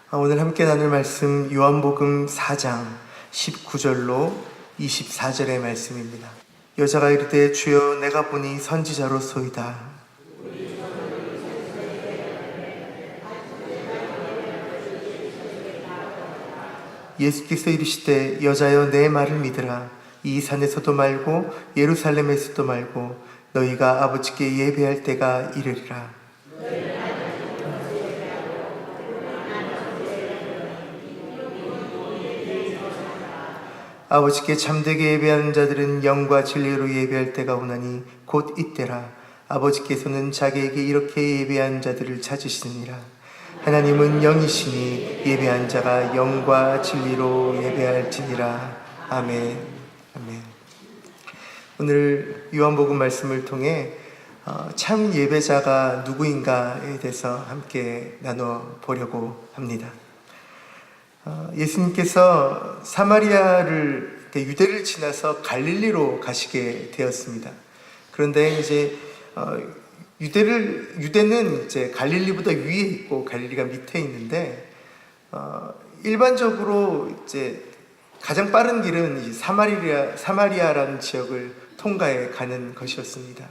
오늘 함께 나눌 말씀 요한복음 4장 19절로 24절의 말씀입니다. 여자가 이르되 주여 내가 보니 선지자로소이다. 예수께서 이르시되 여자여 내 말을 믿으라. 이 산에서도 말고 예루살렘에서도 말고 너희가 아버지께 예배할 때가 이르리라. 아버지께 참되게 예배하는 자들은 영과 진리로 예배할 때가 오나니 곧 이때라. 아버지께서는 자기에게 이렇게 예배하는 자들을 찾으시느니라. 하나님은 영이시니 예배한 자가 영과 진리로 예배할지니라. 아멘. 아멘. 오늘 요한복음 말씀을 통해 참 예배자가 누구인가에 대해서 함께 나눠보려고 합니다. 예수님께서 사마리아를, 유대를 지나서 갈릴리로 가시게 되었습니다. 그런데 이제 유대는 이제 갈릴리보다 위에 있고 갈릴리가 밑에 있는데, 일반적으로 이제 가장 빠른 길은 이 사마리아라는 지역을 통과해 가는 것이었습니다.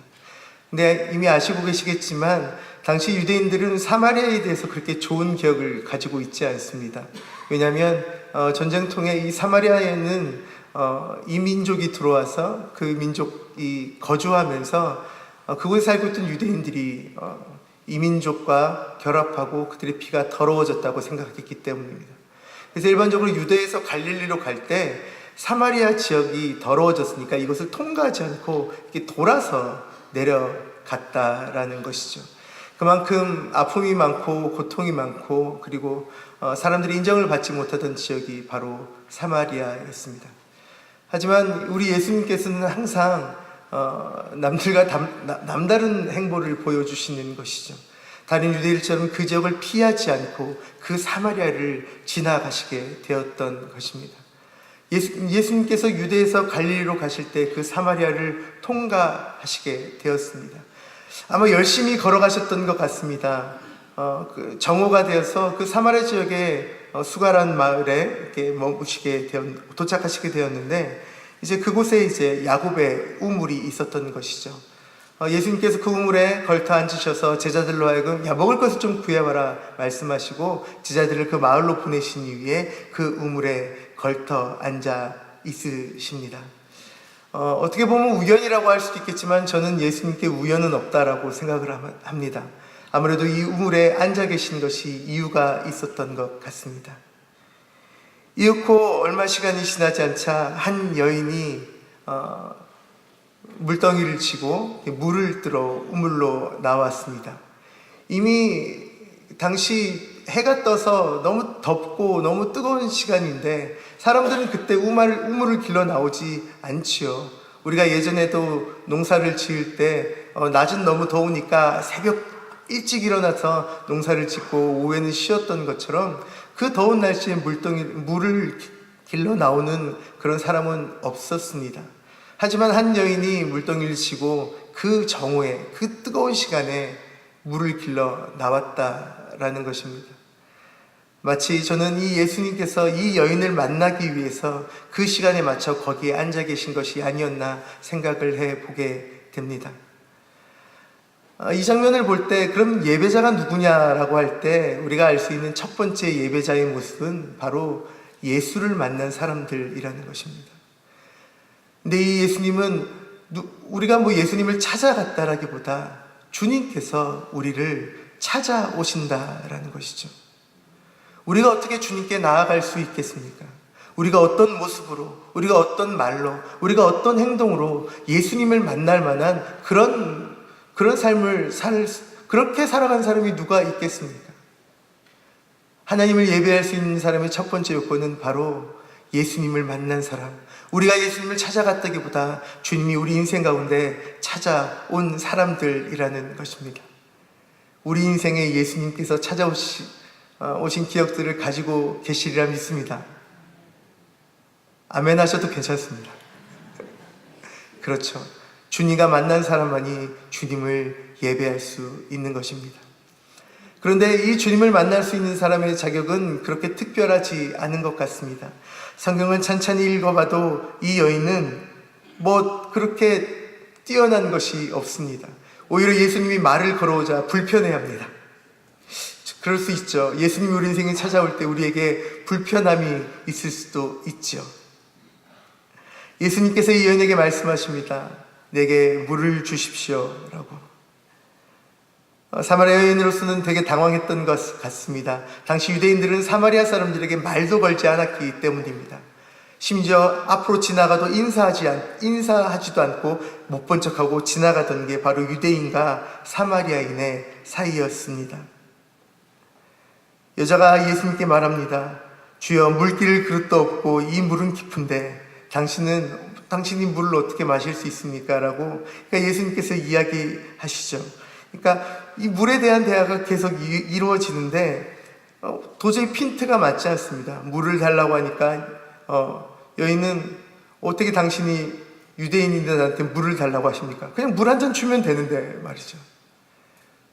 근데 이미 아시고 계시겠지만 당시 유대인들은 사마리아에 대해서 그렇게 좋은 기억을 가지고 있지 않습니다. 왜냐하면 전쟁통에 이 사마리아에는 이민족이 들어와서 그 민족이 거주하면서 그곳에 살고 있던 유대인들이 이민족과 결합하고 그들의 피가 더러워졌다고 생각했기 때문입니다. 그래서 일반적으로 유대에서 갈릴리로 갈 때 사마리아 지역이 더러워졌으니까 이것을 통과하지 않고 이렇게 돌아서 내려갔다라는 것이죠. 그만큼 아픔이 많고 고통이 많고 그리고 사람들이 인정을 받지 못하던 지역이 바로 사마리아였습니다. 하지만 우리 예수님께서는 항상 남들과 남다른 행보를 보여주시는 것이죠. 다른 유대인처럼 그 지역을 피하지 않고 그 사마리아를 지나가시게 되었던 것입니다. 예수님께서 유대에서 갈릴리로 가실 때 그 사마리아를 통과하시게 되었습니다. 아마 열심히 걸어가셨던 것 같습니다. 정오가 되어서 그 사마리아 지역의 수가란 마을에 이렇게 도착하시게 되었는데, 이제 그곳에 이제 야곱의 우물이 있었던 것이죠. 예수님께서 그 우물에 걸터 앉으셔서 제자들로 하여금 야, 먹을 것을 좀 구해와라 말씀하시고 제자들을 그 마을로 보내신 이후에 그 우물에 걸터 앉아 있으십니다. 어떻게 보면 우연이라고 할 수도 있겠지만 저는 예수님께 우연은 없다라고 생각을 합니다. 아무래도 이 우물에 앉아 계신 것이 이유가 있었던 것 같습니다. 이윽고 얼마 시간이 지나지 않자 한 여인이 물덩이를 치고 물을 뜨러 우물로 나왔습니다. 이미 당시 해가 떠서 너무 덥고 너무 뜨거운 시간인데 사람들은 그때 우물을 길러 나오지 않지요. 우리가 예전에도 농사를 지을 때 낮은 너무 더우니까 새벽 일찍 일어나서 농사를 짓고 오후에는 쉬었던 것처럼 그 더운 날씨에 물을 길러 나오는 그런 사람은 없었습니다. 하지만 한 여인이 물덩이를 치고 그 정오에 그 뜨거운 시간에 물을 길러 나왔다라는 것입니다. 마치 저는 이 예수님께서 이 여인을 만나기 위해서 그 시간에 맞춰 거기에 앉아 계신 것이 아니었나 생각을 해보게 됩니다. 이 장면을 볼 때 그럼 예배자가 누구냐라고 할 때 우리가 알 수 있는 첫 번째 예배자의 모습은 바로 예수를 만난 사람들이라는 것입니다. 근데 이 예수님은 우리가 예수님을 찾아갔다라기보다 주님께서 우리를 찾아오신다라는 것이죠. 우리가 어떻게 주님께 나아갈 수 있겠습니까? 우리가 어떤 모습으로, 우리가 어떤 말로, 우리가 어떤 행동으로 예수님을 만날 만한 그런 삶을 그렇게 살아간 사람이 누가 있겠습니까? 하나님을 예배할 수 있는 사람의 첫 번째 요건은 바로 예수님을 만난 사람. 우리가 예수님을 찾아갔다기보다 주님이 우리 인생 가운데 찾아온 사람들이라는 것입니다. 우리 인생에 예수님께서 오신 기억들을 가지고 계시리라 믿습니다. 아멘 하셔도 괜찮습니다. 그렇죠. 주님과 만난 사람만이 주님을 예배할 수 있는 것입니다. 그런데 이 주님을 만날 수 있는 사람의 자격은 그렇게 특별하지 않은 것 같습니다. 성경을 찬찬히 읽어봐도 이 여인은 뭐 그렇게 뛰어난 것이 없습니다. 오히려 예수님이 말을 걸어오자 불편해합니다. 그럴 수 있죠. 예수님이 우리 인생에 찾아올 때 우리에게 불편함이 있을 수도 있죠. 예수님께서 이 여인에게 말씀하십니다. 내게 물을 주십시오 라고. 사마리아 여인으로서는 되게 당황했던 것 같습니다. 당시 유대인들은 사마리아 사람들에게 말도 걸지 않았기 때문입니다. 심지어 앞으로 지나가도 인사하지도 않고 못 본 척하고 지나가던 게 바로 유대인과 사마리아인의 사이였습니다. 여자가 예수님께 말합니다. 주여, 물길 그릇도 없고 이 물은 깊은데 당신이 물을 어떻게 마실 수 있습니까? 라고 그러니까 예수님께서 이야기하시죠. 그러니까 이 물에 대한 대화가 계속 이루어지는데 도저히 핀트가 맞지 않습니다. 물을 달라고 하니까 여인은 어떻게 당신이 유대인인데 나한테 물을 달라고 하십니까? 그냥 물 한 잔 주면 되는데 말이죠.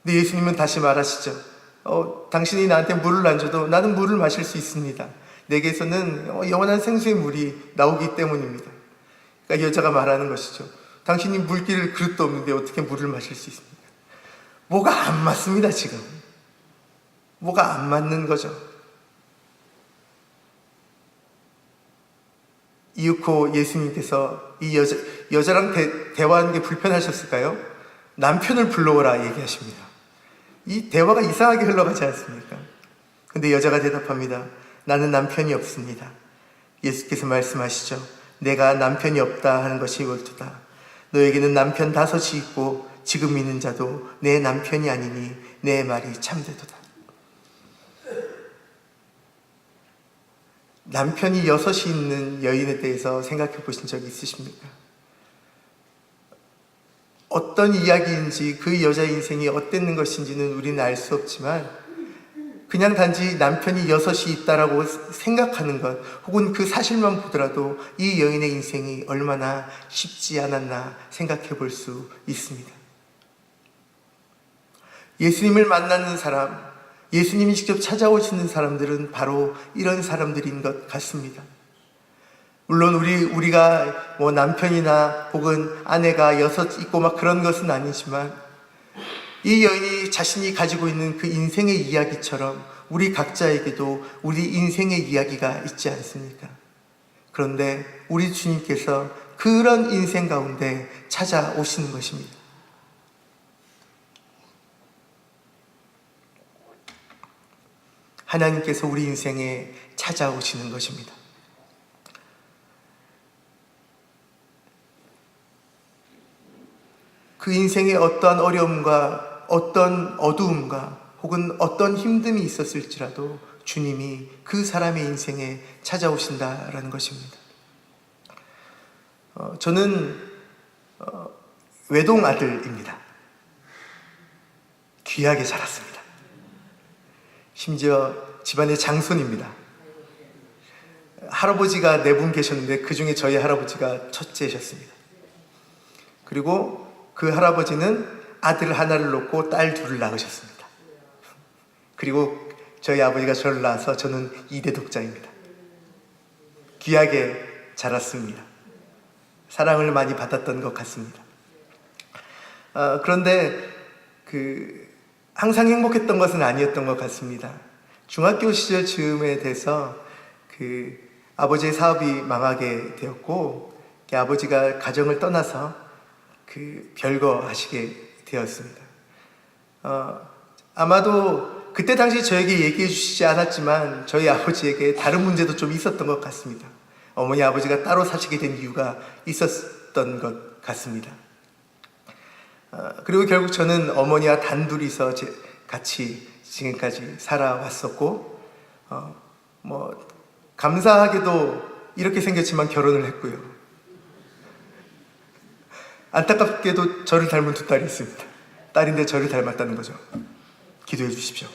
근데 예수님은 다시 말하시죠. 당신이 나한테 물을 안 줘도 나는 물을 마실 수 있습니다. 내게서는 영원한 생수의 물이 나오기 때문입니다. 그러니까 여자가 말하는 것이죠. 당신이 물길 그릇도 없는데 어떻게 물을 마실 수 있습니까? 뭐가 안 맞습니다, 지금. 뭐가 안 맞는 거죠. 이윽고 예수님께서 이 여자랑 대화하는 게 불편하셨을까요? 남편을 불러오라 얘기하십니다. 이 대화가 이상하게 흘러가지 않습니까? 근데 여자가 대답합니다. 나는 남편이 없습니다. 예수께서 말씀하시죠. 내가 남편이 없다 하는 것이 옳도다. 너에게는 남편 5이 있고 지금 있는 자도 내 남편이 아니니 내 말이 참되도다. 남편이 6이 있는 여인에 대해서 생각해 보신 적이 있으십니까? 어떤 이야기인지 그 여자의 인생이 어땠는 것인지는 우리는 알 수 없지만 그냥 단지 남편이 6이 있다라고 생각하는 것 혹은 그 사실만 보더라도 이 여인의 인생이 얼마나 쉽지 않았나 생각해 볼 수 있습니다. 예수님을 만나는 사람, 예수님이 직접 찾아오시는 사람들은 바로 이런 사람들인 것 같습니다. 물론 우리가 뭐 남편이나 혹은 아내가 6 있고 막 그런 것은 아니지만 이 여인이 자신이 가지고 있는 그 인생의 이야기처럼 우리 각자에게도 우리 인생의 이야기가 있지 않습니까? 그런데 우리 주님께서 그런 인생 가운데 찾아오시는 것입니다. 하나님께서 우리 인생에 찾아오시는 것입니다. 그 인생에 어떠한 어려움과 어떤 어두움과 혹은 어떤 힘듦이 있었을지라도 주님이 그 사람의 인생에 찾아오신다라는 것입니다. 저는 외동 아들입니다. 귀하게 자랐습니다. 심지어 집안의 장손입니다. 할아버지가 4분 계셨는데 그 중에 저희 할아버지가 첫째셨습니다. 그리고 그 할아버지는 아들 하나를 놓고 딸 2을 낳으셨습니다. 그리고 저희 아버지가 저를 낳아서 저는 2대 독자입니다. 귀하게 자랐습니다. 사랑을 많이 받았던 것 같습니다. 그런데 항상 행복했던 것은 아니었던 것 같습니다. 중학교 시절 즈음에 돼서 아버지의 사업이 망하게 되었고 아버지가 가정을 떠나서 별거 하시게 되었습니다. 아마도 그때 당시 저에게 얘기해 주시지 않았지만 저희 아버지에게 다른 문제도 좀 있었던 것 같습니다. 어머니 아버지가 따로 사시게 된 이유가 있었던 것 같습니다. 그리고 결국 저는 어머니와 단둘이서 같이 지금까지 살아왔었고 감사하게도 이렇게 생겼지만 결혼을 했고요. 안타깝게도 저를 닮은 2딸이 있습니다. 딸인데 저를 닮았다는 거죠. 기도해 주십시오.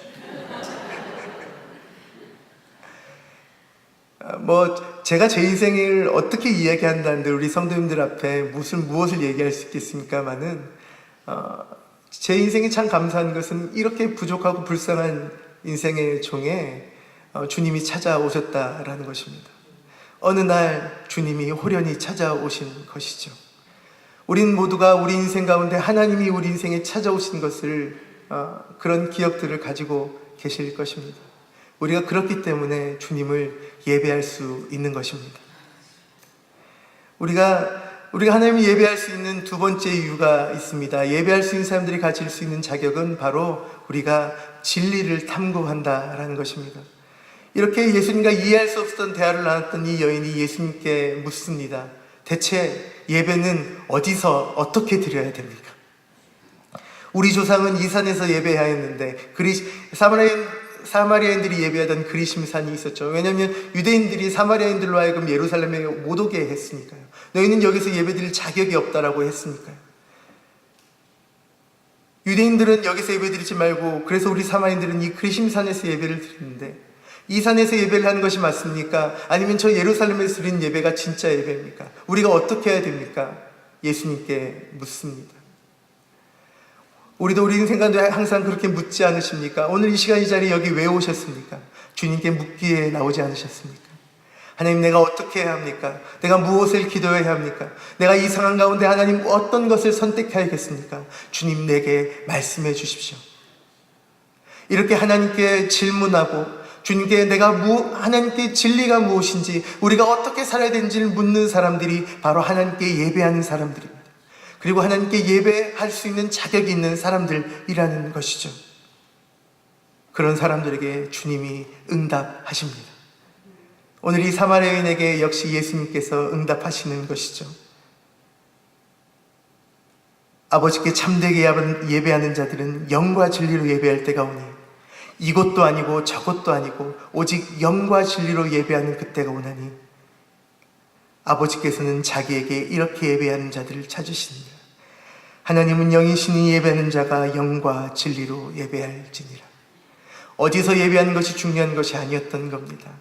제가 제 인생을 어떻게 이야기한다는데 우리 성도님들 앞에 무엇을 얘기할 수 있겠습니까마는 제 인생이 참 감사한 것은 이렇게 부족하고 불쌍한 인생의 종에 주님이 찾아오셨다라는 것입니다. 어느 날 주님이 호련히 찾아오신 것이죠. 우린 모두가 우리 인생 가운데 하나님이 우리 인생에 찾아오신 것을 그런 기억들을 가지고 계실 것입니다. 우리가 그렇기 때문에 주님을 예배할 수 있는 것입니다. 우리가 하나님을 예배할 수 있는 두 번째 이유가 있습니다. 예배할 수 있는 사람들이 가질 수 있는 자격은 바로 우리가 진리를 탐구한다라는 것입니다. 이렇게 예수님과 이해할 수 없었던 대화를 나눴던 이 여인이 예수님께 묻습니다. 대체 예배는 어디서 어떻게 드려야 됩니까? 우리 조상은 이 산에서 예배해야 했는데 사마리아인들이 예배하던 그리심산이 있었죠. 왜냐하면 유대인들이 사마리아인들로 하여금 예루살렘에 못 오게 했으니까요. 너희는 여기서 예배드릴 자격이 없다라고 했으니까요. 유대인들은 여기서 예배드리지 말고 그래서 우리 사마리아인들은 이 그리심산에서 예배를 드리는데 이 산에서 예배를 하는 것이 맞습니까? 아니면 저 예루살렘에서 드리는 예배가 진짜 예배입니까? 우리가 어떻게 해야 됩니까? 예수님께 묻습니다. 우리도 우리 인생 가운데 항상 그렇게 묻지 않으십니까? 오늘 이 시간 이 자리에 여기 왜 오셨습니까? 주님께 묻기에 나오지 않으셨습니까? 하나님, 내가 어떻게 해야 합니까? 내가 무엇을 기도해야 합니까? 내가 이 상황 가운데 하나님 어떤 것을 선택해야겠습니까? 주님, 내게 말씀해 주십시오. 이렇게 하나님께 질문하고 주님께 하나님께 진리가 무엇인지, 우리가 어떻게 살아야 되는지를 묻는 사람들이 바로 하나님께 예배하는 사람들입니다. 그리고 하나님께 예배할 수 있는 자격이 있는 사람들이라는 것이죠. 그런 사람들에게 주님이 응답하십니다. 오늘 이 사마리아인에게 역시 예수님께서 응답하시는 것이죠. 아버지께 참되게 예배하는 자들은 영과 진리로 예배할 때가 오니 이곳도 아니고 저곳도 아니고 오직 영과 진리로 예배하는 그때가 오나니 아버지께서는 자기에게 이렇게 예배하는 자들을 찾으시니라. 하나님은 영이시니 예배하는 자가 영과 진리로 예배할지니라. 어디서 예배하는 것이 중요한 것이 아니었던 겁니다.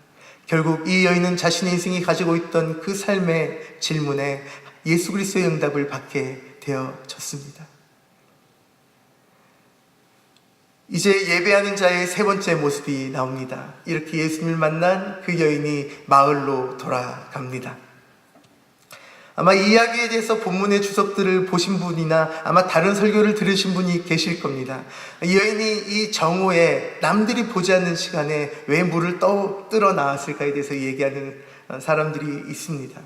결국 이 여인은 자신의 인생이 가지고 있던 그 삶의 질문에 예수 그리스도의 응답을 받게 되어졌습니다. 이제 예배하는 자의 세 번째 모습이 나옵니다. 이렇게 예수님을 만난 그 여인이 마을로 돌아갑니다. 아마 이 이야기에 대해서 본문의 주석들을 보신 분이나 아마 다른 설교를 들으신 분이 계실 겁니다. 이 여인이 이 정오에 남들이 보지 않는 시간에 왜 물을 떠들어 나왔을까에 대해서 얘기하는 사람들이 있습니다.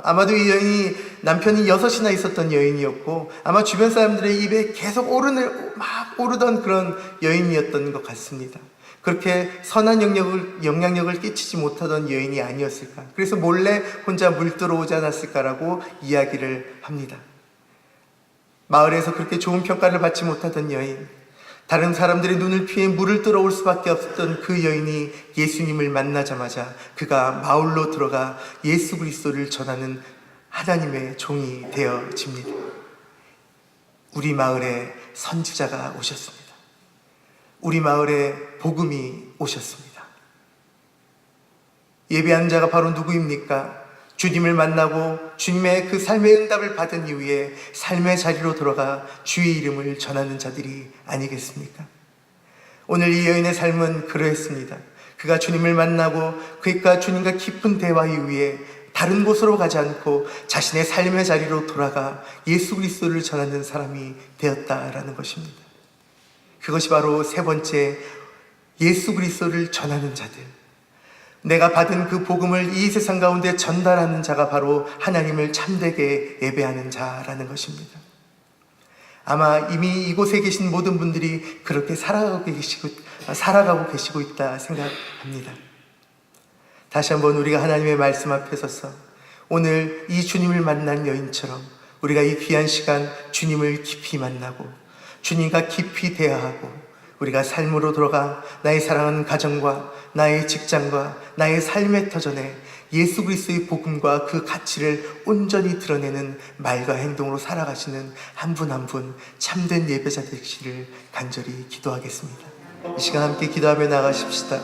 아마도 이 여인이 남편이 6이나 있었던 여인이었고 아마 주변 사람들의 입에 계속 오르던 그런 여인이었던 것 같습니다. 그렇게 선한 영향력을 끼치지 못하던 여인이 아니었을까. 그래서 몰래 혼자 물 들어오지 않았을까라고 이야기를 합니다. 마을에서 그렇게 좋은 평가를 받지 못하던 여인, 다른 사람들의 눈을 피해 물을 들어올 수밖에 없었던 그 여인이 예수님을 만나자마자 그가 마을로 들어가 예수 그리스도를 전하는 하나님의 종이 되어집니다. 우리 마을에 선지자가 오셨습니다. 우리 마을에 복음이 오셨습니다. 예배하는 자가 바로 누구입니까? 주님을 만나고 주님의 그 삶의 응답을 받은 이후에 삶의 자리로 돌아가 주의 이름을 전하는 자들이 아니겠습니까? 오늘 이 여인의 삶은 그러했습니다. 그가 주님을 만나고 그러니까 주님과 깊은 대화 이후에 다른 곳으로 가지 않고 자신의 삶의 자리로 돌아가 예수 그리스도를 전하는 사람이 되었다라는 것입니다. 그것이 바로 세 번째, 예수 그리스도를 전하는 자들. 내가 받은 그 복음을 이 세상 가운데 전달하는 자가 바로 하나님을 참되게 예배하는 자라는 것입니다. 아마 이미 이곳에 계신 모든 분들이 그렇게 살아가고 계시고 있다 생각합니다. 다시 한번 우리가 하나님의 말씀 앞에 서서 오늘 이 주님을 만난 여인처럼 우리가 이 귀한 시간 주님을 깊이 만나고 주님과 깊이 대화하고 우리가 삶으로 돌아가 나의 사랑하는 가정과 나의 직장과 나의 삶의 터전에 예수 그리스도의 복음과 그 가치를 온전히 드러내는 말과 행동으로 살아가시는 한 분 한 분 참된 예배자 되시기를 간절히 기도하겠습니다. 이 시간 함께 기도하며 나가십시다.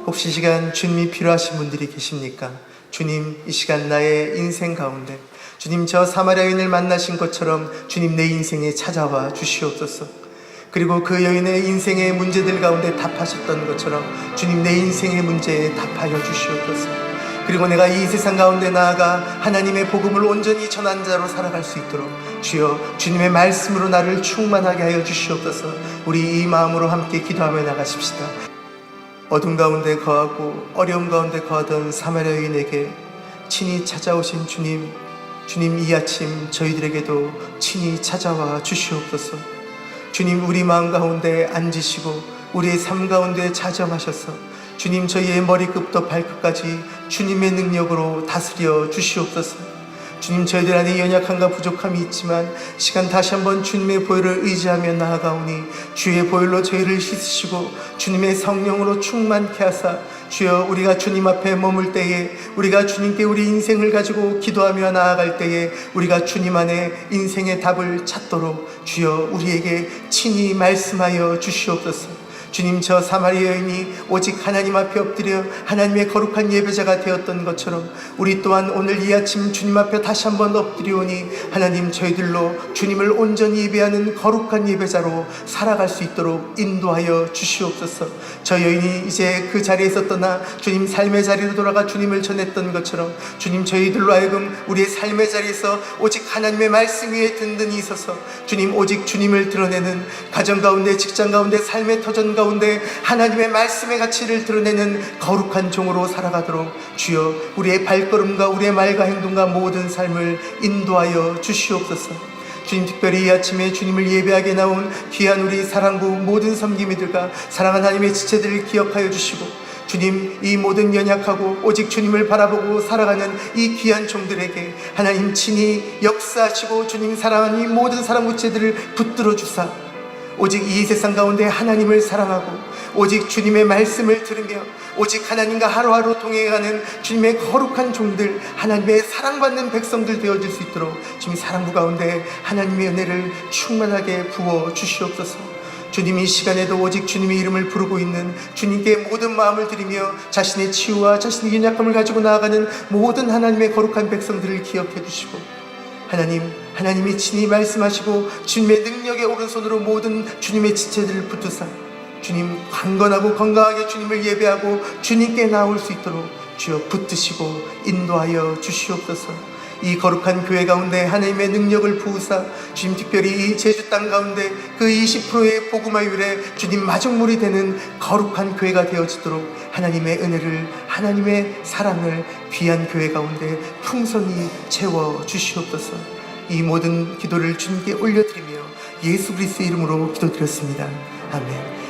혹시 이 시간 주님이 필요하신 분들이 계십니까? 주님, 이 시간 나의 인생 가운데 주님, 저 사마리아 여인을 만나신 것처럼 주님 내 인생에 찾아와 주시옵소서. 그리고 그 여인의 인생의 문제들 가운데 답하셨던 것처럼 주님 내 인생의 문제에 답하여 주시옵소서. 그리고 내가 이 세상 가운데 나아가 하나님의 복음을 온전히 전한 자로 살아갈 수 있도록 주여 주님의 말씀으로 나를 충만하게 하여 주시옵소서. 우리 이 마음으로 함께 기도하며 나가십시다. 어둠 가운데 거하고 어려움 가운데 거하던 사마리아 여인에게 친히 찾아오신 주님, 주님 이 아침 저희들에게도 친히 찾아와 주시옵소서. 주님, 우리 마음 가운데 앉으시고 우리의 삶 가운데 자정하셔서 주님 저희의 머리끝부터 발끝까지 주님의 능력으로 다스려 주시옵소서. 주님, 저희들 안에 연약함과 부족함이 있지만 시간 다시 한번 주님의 보혈을 의지하며 나아가오니 주의 보혈로 저희를 씻으시고 주님의 성령으로 충만케 하사 주여 우리가 주님 앞에 머물 때에, 우리가 주님께 우리 인생을 가지고 기도하며 나아갈 때에 우리가 주님 안에 인생의 답을 찾도록 주여 우리에게 친히 말씀하여 주시옵소서. 주님, 저 사마리아 여인이 오직 하나님 앞에 엎드려 하나님의 거룩한 예배자가 되었던 것처럼 우리 또한 오늘 이 아침 주님 앞에 다시 한번 엎드려오니 하나님 저희들로 주님을 온전히 예배하는 거룩한 예배자로 살아갈 수 있도록 인도하여 주시옵소서. 저 여인이 이제 그 자리에서 떠나 주님 삶의 자리로 돌아가 주님을 전했던 것처럼 주님 저희들로 하여금 우리의 삶의 자리에서 오직 하나님의 말씀 위에 든든히 있어서 주님 오직 주님을 드러내는 가정 가운데, 직장 가운데, 삶의 터전 가운데 하나님의 말씀의 가치를 드러내는 거룩한 종으로 살아가도록 주여 우리의 발걸음과 우리의 말과 행동과 모든 삶을 인도하여 주시옵소서. 주님, 특별히 이 아침에 주님을 예배하게 나온 귀한 우리 사랑부 모든 섬김이들과 사랑하는 하나님의 지체들을 기억하여 주시고 주님, 이 모든 연약하고 오직 주님을 바라보고 살아가는 이 귀한 종들에게 하나님 친히 역사하시고 주님 사랑하는 이 모든 사랑 구체들을 붙들어 주사 오직 이 세상 가운데 하나님을 사랑하고 오직 주님의 말씀을 들으며 오직 하나님과 하루하루 동행하는 주님의 거룩한 종들, 하나님의 사랑받는 백성들 되어질 수 있도록 주님 사랑부 가운데 하나님의 은혜를 충만하게 부어 주시옵소서. 주님, 이 시간에도 오직 주님의 이름을 부르고 있는 주님께 모든 마음을 드리며 자신의 치유와 자신의 연약함을 가지고 나아가는 모든 하나님의 거룩한 백성들을 기억해 주시고 하나님이 친히 말씀하시고 주님의 능력의 오른손으로 모든 주님의 지체들을 붙드사 주님 강건하고 건강하게 주님을 예배하고 주님께 나올 수 있도록 주여 붙드시고 인도하여 주시옵소서. 이 거룩한 교회 가운데 하나님의 능력을 부으사 주님 특별히 이 제주 땅 가운데 그 20%의 복음화율에 주님 마중물이 되는 거룩한 교회가 되어지도록 하나님의 은혜를, 하나님의 사랑을 귀한 교회 가운데 풍성히 채워 주시옵소서. 이 모든 기도를 주님께 올려드리며 예수 그리스도의 이름으로 기도드렸습니다. 아멘.